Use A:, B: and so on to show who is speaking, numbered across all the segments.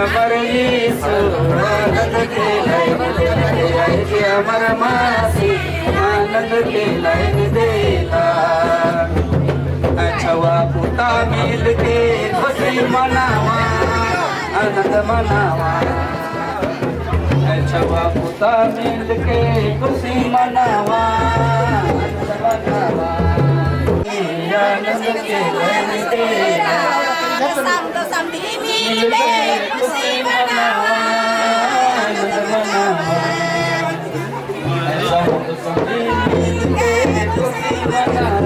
A: अमर यीशु आनंद के लाइन अमर मासी आनंद के लाइन देला छवा पुता मिल के खुशी मनावा आनंद मनावा छवा पुता मिल के खुशी मनावा आनंद मनावा आनंद के लाइन देला
B: संत समधी मिल के खुशी मनावा आनंद मनावा
A: संत समधी मिल के खुशी मनावा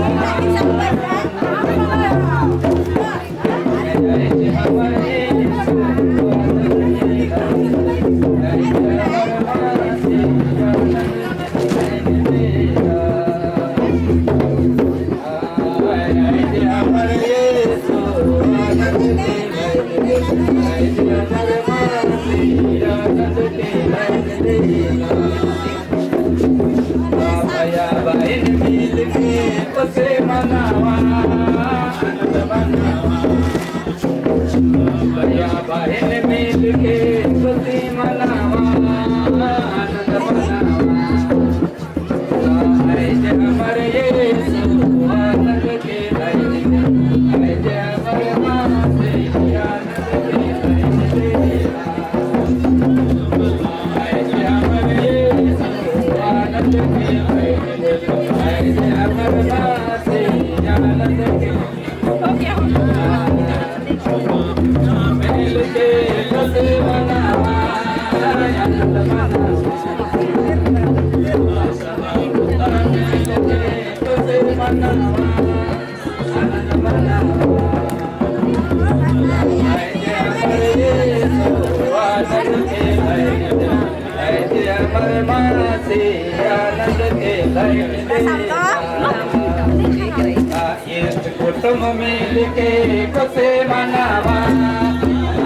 A: कुटुंब मिल के खुशी मनावा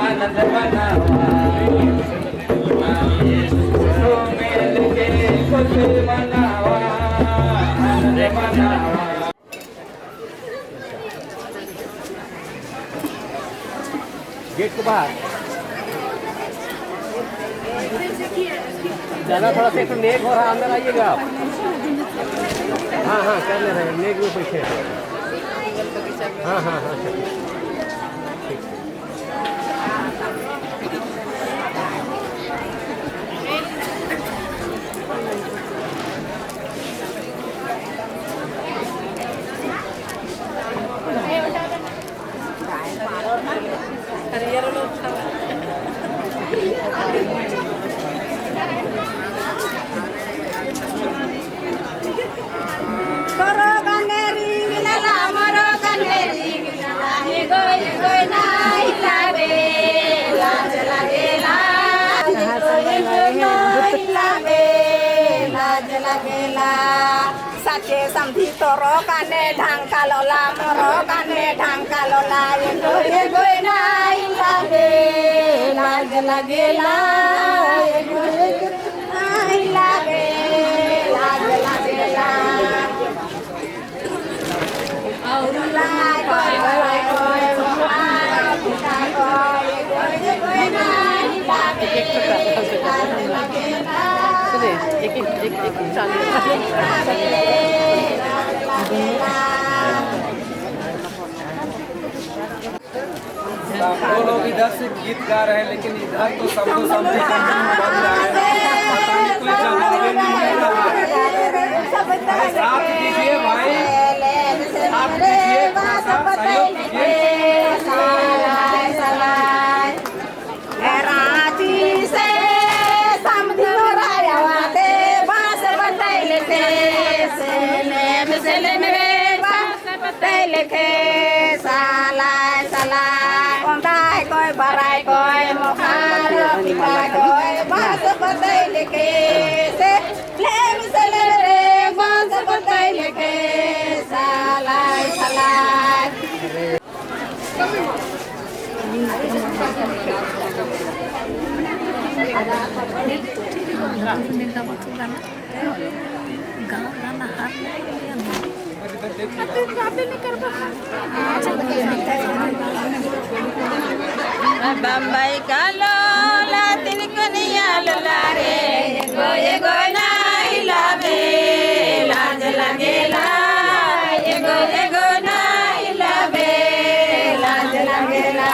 A: आनंद मनावा कुटुंब मिल के खुशी मनावा आनंद मनावा गेट के बाहर ज़्यादा थोड़ा सा एक नेक हो रहा अंदर आइएगा आप। हाँ हाँ कर ले रहे हैं नेक में पीछे। हाँ हाँ हाँ
B: साचे समधी तोरो काने ढांका लोला मोरो काने ढांका लोला ये गोय नाई लागे लाज लागेला ये गोय नाई लागे लाज लागेला और लाई कोय पिता कोय गोय नाई लागे लाज लागेला एक वो लोग इधर से गीत गा रहे हैं लेकिन इधर तो सबको समझे बन रहा है पता नहीं कोई जवाब नहीं मिल रहा है। साथ दीजिए भाई आप दीजिए थोड़ा सा सहयोग कीजिए। रांची से समधी रायावाते बास बतैले थे सेले में बास बतैले थे सालाय सालाय कोंडाय कोई बराय कोई मोखार पिता कोई बास बतैले के सेले रे बास बतैले के सालाय सालाय
C: Bambay kalo latin ko niya lulare ego na ilabe la ego na ilabe la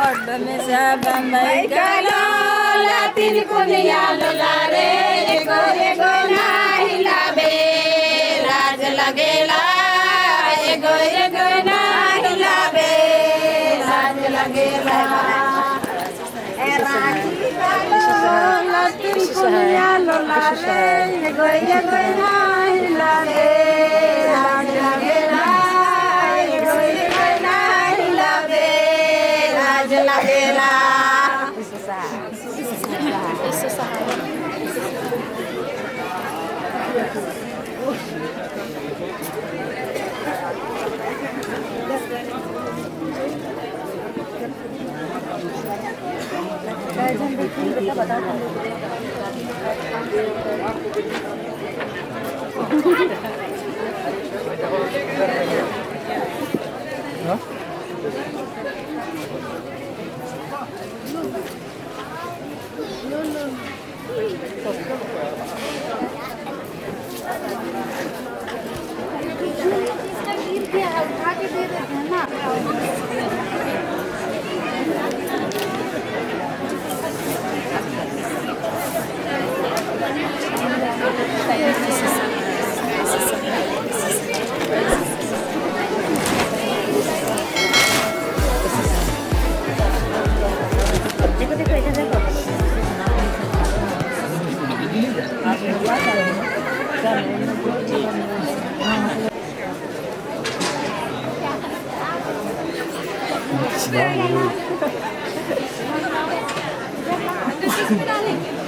C: ordo me sa Bambay kalo latin ko niya lulare ego na ilabe la ego na ilabe Lagela era kalo latin kunya lolale ego na hilale lagela ego na hilale lagela
D: उठा के दे देते हैं ना देखो देखो इधर देखो
A: Sedang